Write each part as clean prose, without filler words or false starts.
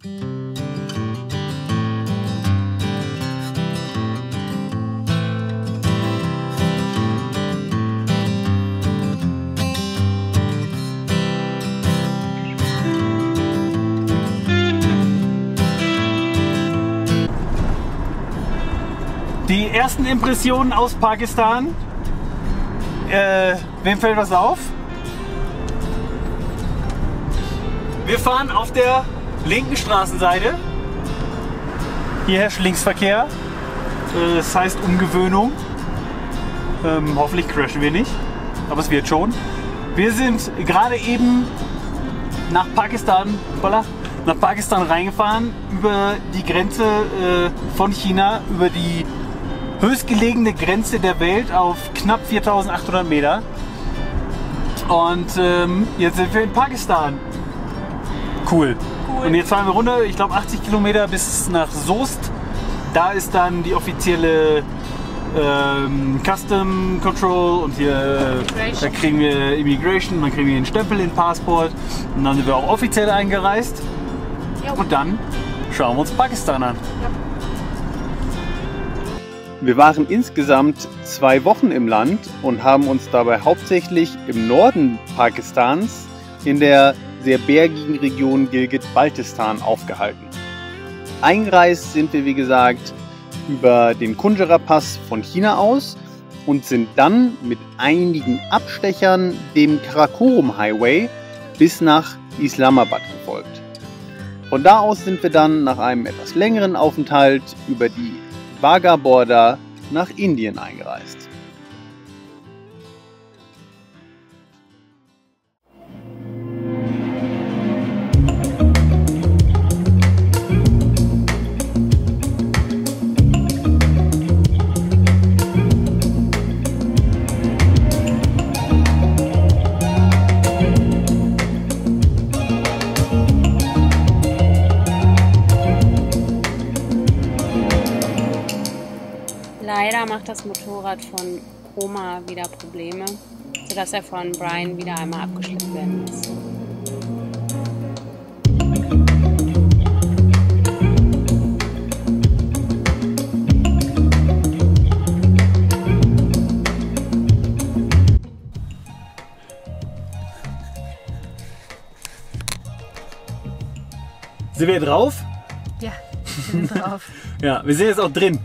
Die ersten Impressionen aus Pakistan. Wem fällt was auf? Wir fahren auf der linken Straßenseite. Hier herrscht Linksverkehr. Das heißt Umgewöhnung. Hoffentlich crashen wir nicht, aber es wird schon. Wir sind gerade eben nach Pakistan reingefahren, über die Grenze von China, über die höchstgelegene Grenze der Welt auf knapp 4800 Meter. Und jetzt sind wir in Pakistan. Cool. Und jetzt fahren wir runter, ich glaube 80 Kilometer bis nach Soest. Da ist dann die offizielle Custom Control und hier da kriegen wir Immigration, dann kriegen wir den Stempel in den Passport und dann sind wir auch offiziell eingereist. Ja. Und dann schauen wir uns Pakistan an. Ja. Wir waren insgesamt 2 Wochen im Land und haben uns dabei hauptsächlich im Norden Pakistans in der sehr bergigen Region Gilgit-Baltistan aufgehalten. Eingereist sind wir, wie gesagt, über den Khunjara-Pass von China aus und sind dann mit einigen Abstechern dem Karakorum-Highway bis nach Islamabad gefolgt. Von da aus sind wir dann nach einem etwas längeren Aufenthalt über die Wagah-Border nach Indien eingereist. Leider macht das Motorrad von Oma wieder Probleme, sodass er von Brian wieder einmal abgeschleppt werden muss. Sind wir drauf? Ja, wir sind drauf. Ja, wir sind jetzt auch drin.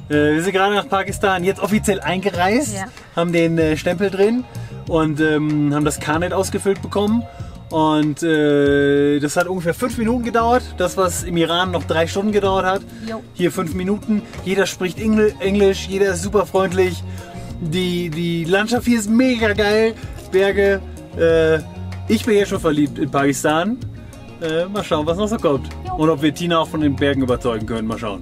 Wir sind gerade nach Pakistan jetzt offiziell eingereist, ja. Haben den Stempel drin und haben das Carnet ausgefüllt bekommen. Und das hat ungefähr 5 Minuten gedauert. Das, was im Iran noch 3 Stunden gedauert hat. Jo. Hier 5 Minuten. Jeder spricht Englisch, jeder ist super freundlich. Die Landschaft hier ist mega geil. Berge. Ich bin ja schon verliebt in Pakistan. Mal schauen, was noch so kommt. Jo. Und ob wir Tina auch von den Bergen überzeugen können. Mal schauen.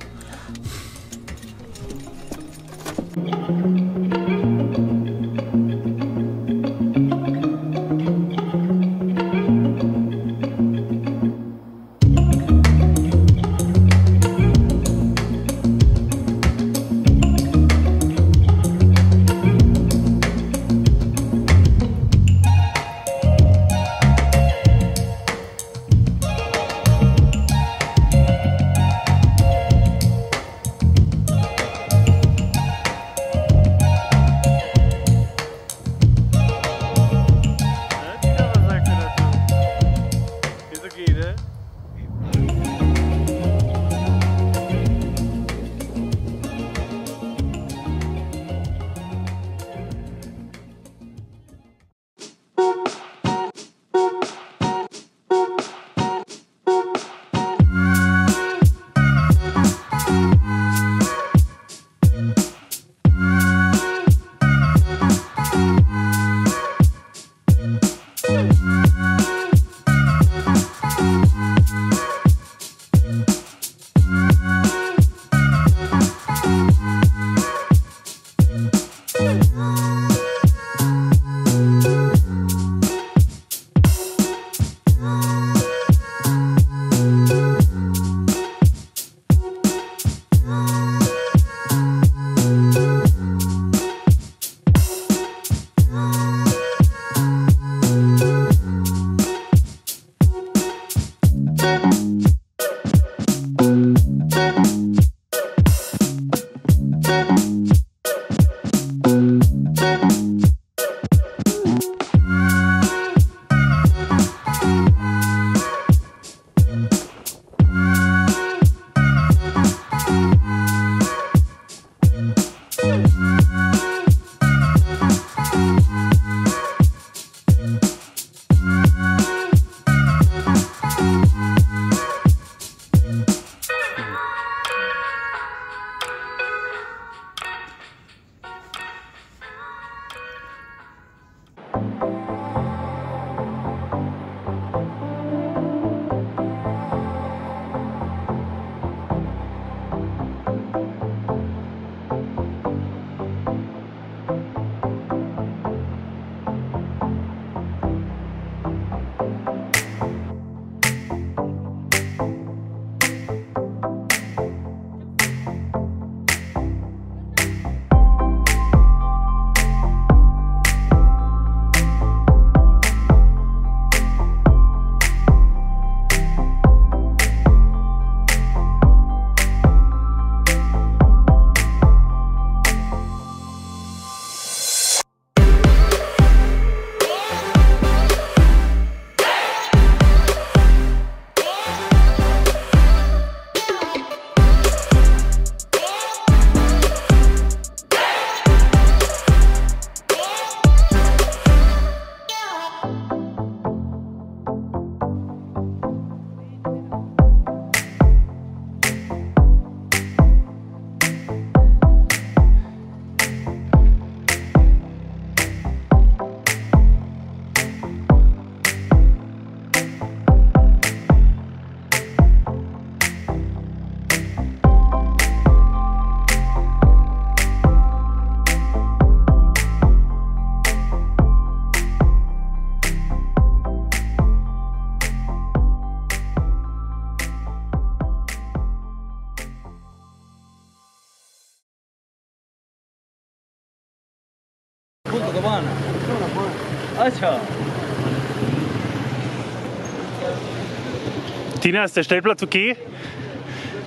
Tina, ist der Stellplatz okay?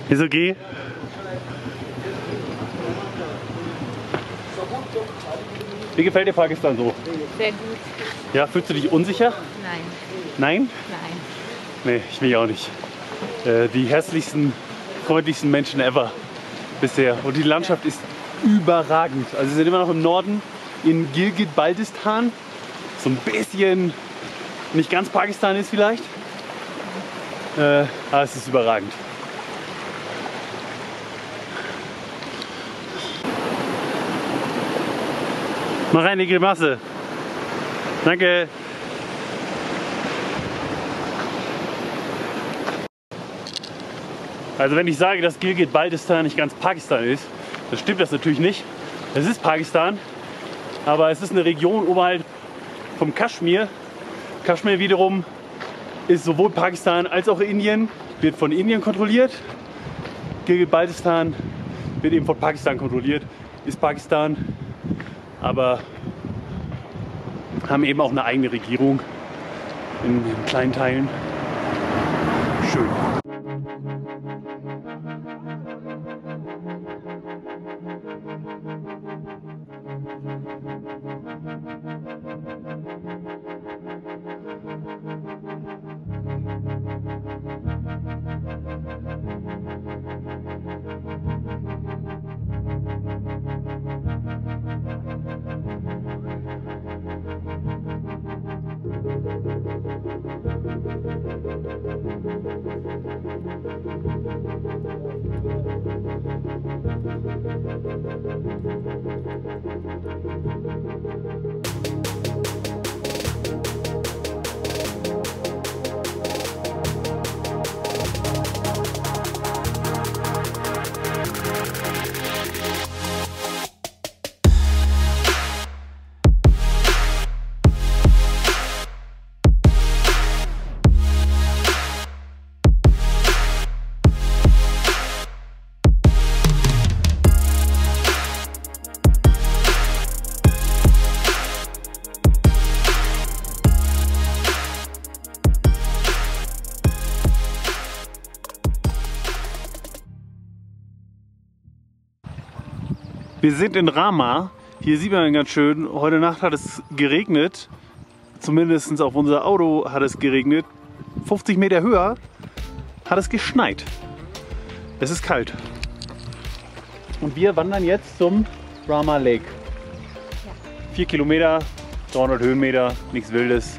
Ist okay? Wie gefällt dir Pakistan so? Sehr gut. Ja, fühlst du dich unsicher? Nein. Nein? Nein. Nee, ich mich auch nicht. Die herzlichsten, freundlichsten Menschen ever bisher. Und die Landschaft ist überragend. Also wir sind immer noch im Norden in Gilgit-Baltistan. So ein bisschen, nicht ganz Pakistan ist vielleicht. Aber es ist überragend. Mach eine Grimasse. Danke. Also wenn ich sage, dass Gilgit-Baltistan nicht ganz Pakistan ist, dann stimmt das natürlich nicht. Es ist Pakistan, aber es ist eine Region oberhalb vom Kaschmir. Kaschmir wiederum ist sowohl Pakistan als auch Indien, wird von Indien kontrolliert. Gilgit-Baltistan wird eben von Pakistan kontrolliert, ist Pakistan, aber haben eben auch eine eigene Regierung in kleinen Teilen. Schön. Wir sind in Rama. Hier sieht man ganz schön, heute Nacht hat es geregnet. Zumindest auf unser Auto hat es geregnet. 50 Meter höher hat es geschneit. Es ist kalt. Und wir wandern jetzt zum Rama Lake. 4 Kilometer, 300 Höhenmeter, nichts Wildes.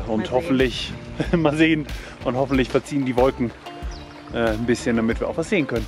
Und hoffentlich, mal sehen, und hoffentlich verziehen die Wolken ein bisschen, damit wir auch was sehen können.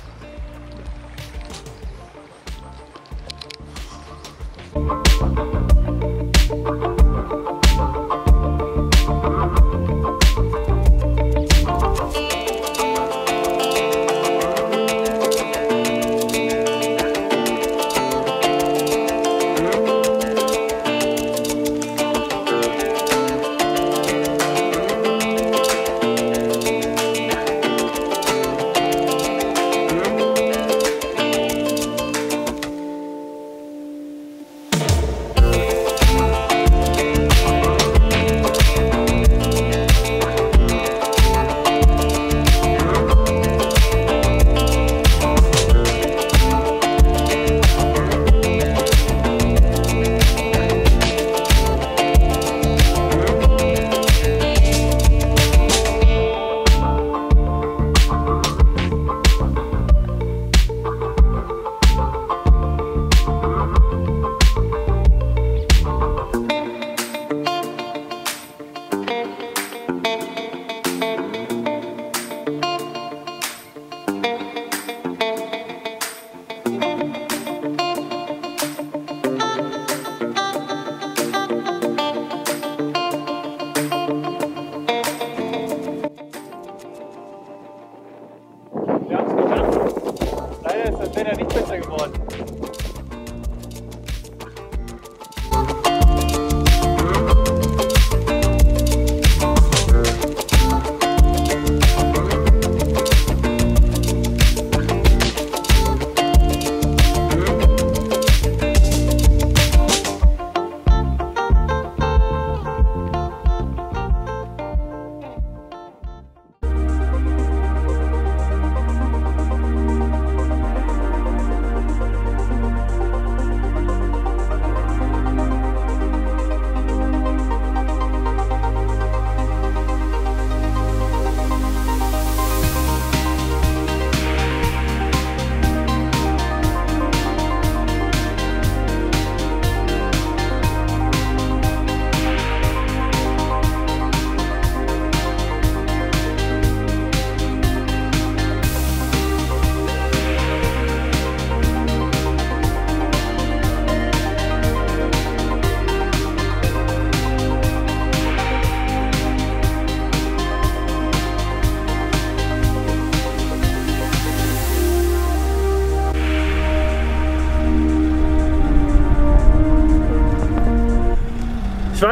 Das wäre ja nicht besser geworden.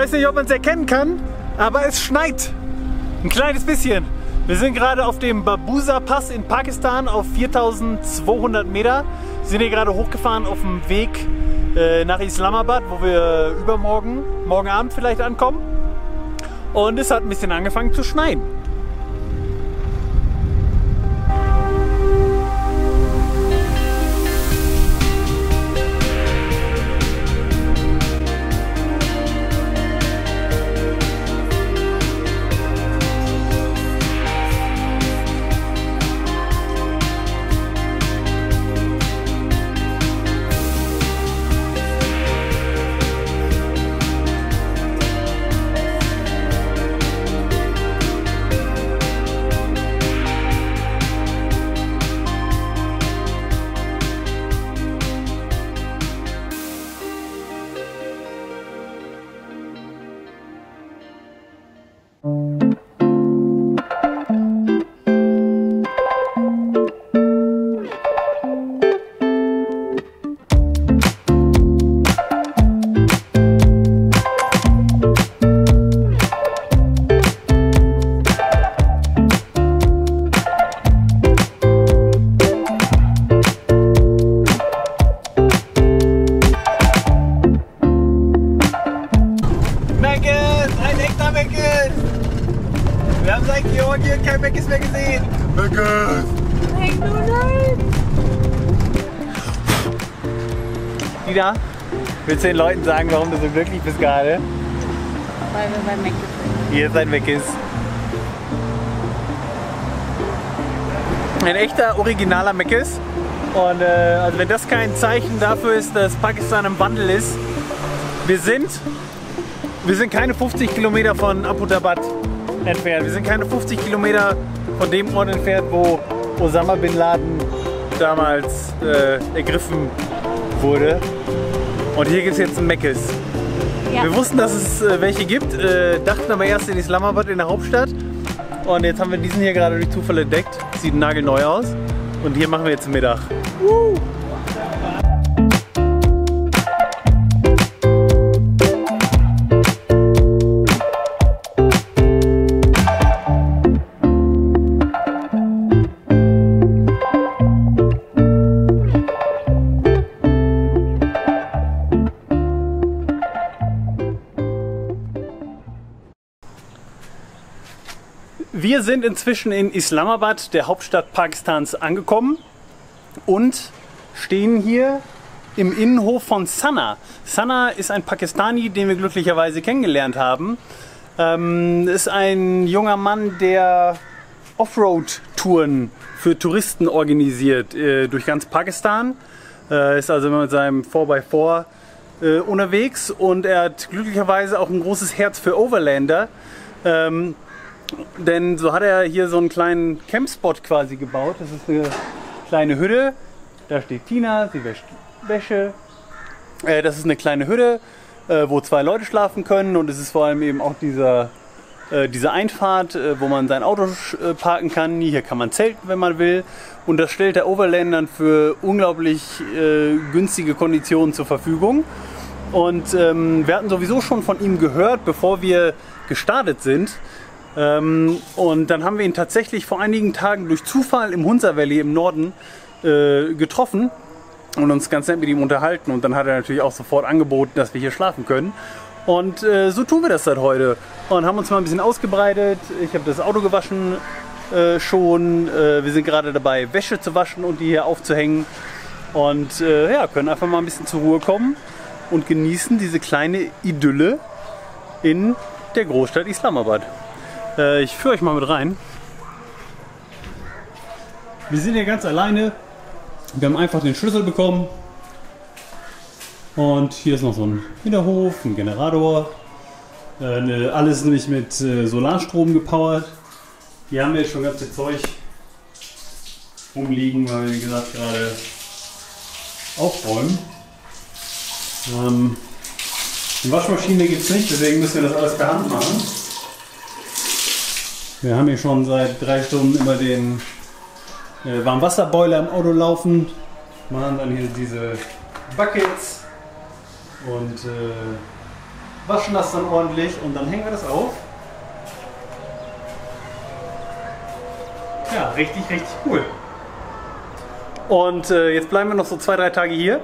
weiß nicht, ob man es erkennen kann, aber es schneit. Ein kleines bisschen. Wir sind gerade auf dem Babusa Pass in Pakistan auf 4200 Meter. Wir sind hier gerade hochgefahren auf dem Weg nach Islamabad, wo wir morgen Abend vielleicht ankommen. Und es hat ein bisschen angefangen zu schneien. Wir haben seit Georgien kein Meckes mehr gesehen. Meckes! McDonald's! Dina, willst du den Leuten sagen, warum du so glücklich bist gerade? Weil wir bei Meckes sind. Hier ist ein Meckes. Ein echter, originaler Meckes. Und also wenn das kein Zeichen dafür ist, dass Pakistan im Wandel ist, wir sind keine 50 Kilometer von Abbottabad entfernt. Wir sind keine 50 Kilometer von dem Ort entfernt, wo Osama Bin Laden damals ergriffen wurde. Und hier gibt es jetzt ein Meckes. Ja. Wir wussten, dass es welche gibt, dachten aber erst in Islamabad, in der Hauptstadt. Und jetzt haben wir diesen hier gerade durch Zufall entdeckt. Sieht nagelneu aus. Und hier machen wir jetzt Mittag. Wir sind inzwischen in Islamabad, der Hauptstadt Pakistans, angekommen und stehen hier im Innenhof von Sana. Sana ist ein Pakistani, den wir glücklicherweise kennengelernt haben. Ist ein junger Mann, der Offroad-Touren für Touristen organisiert durch ganz Pakistan. Ist also mit seinem 4x4 unterwegs und er hat glücklicherweise auch ein großes Herz für Overlander. Denn so hat er hier so einen kleinen Campspot quasi gebaut. Das ist eine kleine Hütte. Da steht Tina, sie wäscht Wäsche. Das ist eine kleine Hütte, wo 2 Leute schlafen können. Und es ist vor allem eben auch diese Einfahrt, wo man sein Auto parken kann. Hier kann man zelten, wenn man will. Und das stellt der Overlandern für unglaublich günstige Konditionen zur Verfügung. Und wir hatten sowieso schon von ihm gehört, bevor wir gestartet sind. Und dann haben wir ihn tatsächlich vor einigen Tagen durch Zufall im Hunza Valley im Norden getroffen und uns ganz nett mit ihm unterhalten. Und dann hat er natürlich auch sofort angeboten, dass wir hier schlafen können. Und so tun wir das seit heute und haben uns mal ein bisschen ausgebreitet. Ich habe das Auto gewaschen schon. Wir sind gerade dabei, Wäsche zu waschen und die hier aufzuhängen. Und ja, können einfach mal ein bisschen zur Ruhe kommen und genießen diese kleine Idylle in der Großstadt Islamabad. Ich führe euch mal mit rein. Wir sind hier ganz alleine. Wir haben einfach den Schlüssel bekommen. Und hier ist noch so ein Hinterhof, ein Generator. Alles nämlich mit Solarstrom gepowert. Hier haben wir jetzt schon ganz viel Zeug rumliegen, weil wir, wie gesagt, gerade aufräumen. Die Waschmaschine gibt es nicht, deswegen müssen wir das alles per Hand machen. Wir haben hier schon seit 3 Stunden immer den Warmwasserboiler im Auto laufen. Machen dann hier diese Buckets und waschen das dann ordentlich und dann hängen wir das auf. Ja, richtig, richtig cool. Und jetzt bleiben wir noch so 2, 3 Tage hier.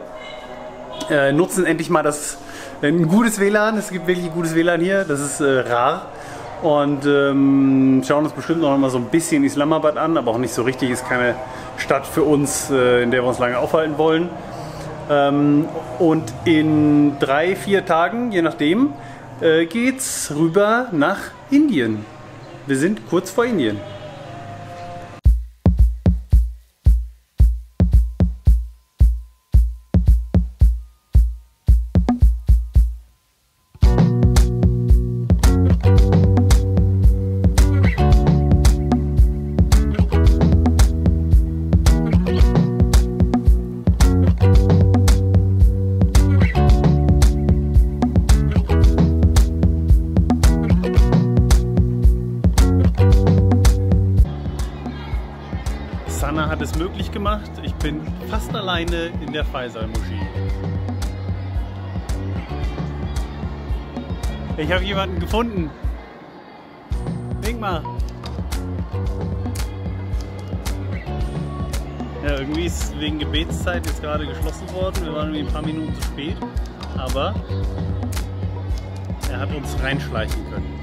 Nutzen endlich mal ein gutes WLAN. Es gibt wirklich gutes WLAN hier. Das ist rar. Und schauen uns bestimmt noch mal so ein bisschen Islamabad an, aber auch nicht so richtig. Ist keine Stadt für uns, in der wir uns lange aufhalten wollen. Und in 3, 4 Tagen, je nachdem, geht's rüber nach Indien. Wir sind kurz vor Indien. Sana hat es möglich gemacht. Ich bin fast alleine in der Faisal-Moschee. Ich habe jemanden gefunden. Denk mal. Ja, irgendwie ist wegen Gebetszeit jetzt gerade geschlossen worden. Wir waren irgendwie ein paar Minuten zu spät. Aber er hat uns reinschleichen können.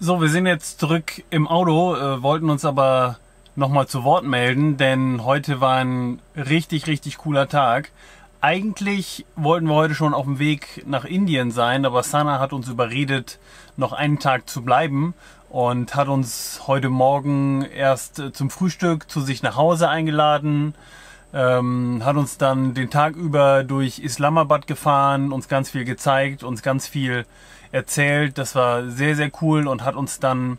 So, wir sind jetzt zurück im Auto, wollten uns aber nochmal zu Wort melden, denn heute war ein richtig, richtig cooler Tag. Eigentlich wollten wir heute schon auf dem Weg nach Indien sein, aber Sana hat uns überredet, noch einen Tag zu bleiben und hat uns heute Morgen erst zum Frühstück zu sich nach Hause eingeladen, hat uns dann den Tag über durch Islamabad gefahren, uns ganz viel gezeigt, uns ganz viel erzählt. Das war sehr, sehr cool und hat uns dann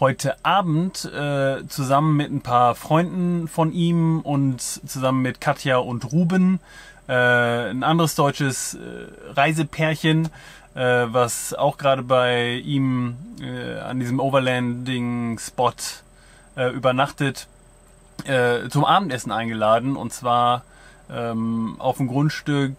heute Abend zusammen mit ein paar Freunden von ihm und zusammen mit Katja und Ruben, ein anderes deutsches Reisepärchen, was auch gerade bei ihm an diesem Overlanding-Spot übernachtet, zum Abendessen eingeladen, und zwar auf ein Grundstück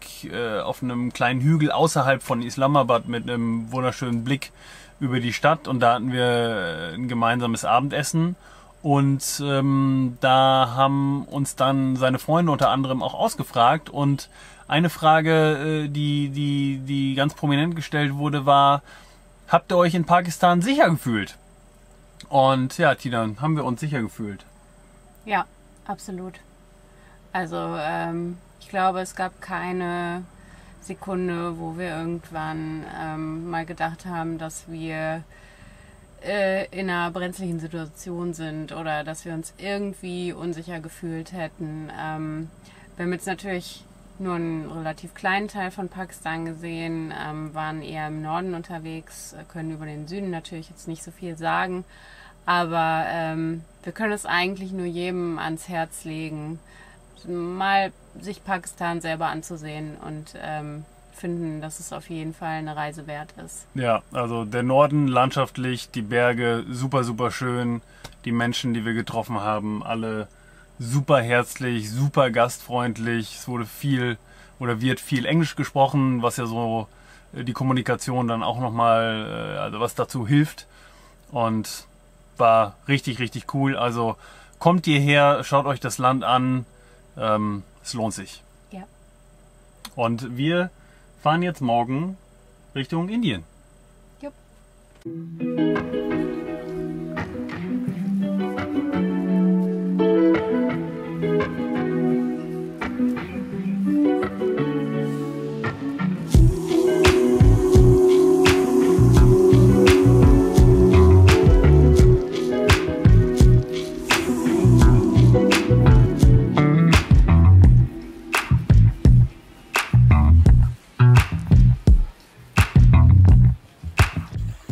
auf einem kleinen Hügel außerhalb von Islamabad mit einem wunderschönen Blick über die Stadt, und da hatten wir ein gemeinsames Abendessen. Und da haben uns dann seine Freunde unter anderem auch ausgefragt, und eine Frage, die ganz prominent gestellt wurde, war: Habt ihr euch in Pakistan sicher gefühlt? Und ja, Tina, haben wir uns sicher gefühlt? Ja, absolut. Also ich glaube, es gab keine Sekunde, wo wir irgendwann mal gedacht haben, dass wir in einer brenzlichen Situation sind oder dass wir uns irgendwie unsicher gefühlt hätten. Wir haben jetzt natürlich nur einen relativ kleinen Teil von Pakistan gesehen, waren eher im Norden unterwegs, können über den Süden natürlich jetzt nicht so viel sagen, Aber wir können es eigentlich nur jedem ans Herz legen, mal sich Pakistan selber anzusehen und finden, dass es auf jeden Fall eine Reise wert ist. Ja, also der Norden landschaftlich, die Berge super, super schön, die Menschen, die wir getroffen haben, alle super herzlich, super gastfreundlich. Es wurde viel oder wird viel Englisch gesprochen, was ja so die Kommunikation dann auch nochmal, also was dazu hilft. Und war richtig, richtig cool. Also kommt hierher, schaut euch das Land an. Es lohnt sich. Ja. Und wir fahren jetzt morgen Richtung Indien. Jupp.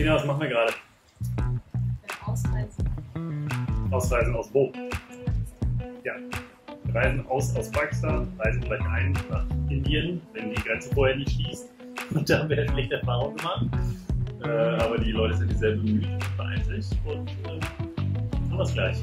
Tina, was machen wir gerade? Ausreisen. Ausreisen aus wo? Ja, wir reisen aus Pakistan, reisen gleich ein nach Indien, wenn die Grenze vorher nicht schließt. Und da haben wir schlechte Erfahrungen gemacht. Aber die Leute sind sehr bemüht und vereint sich und haben das Gleiche.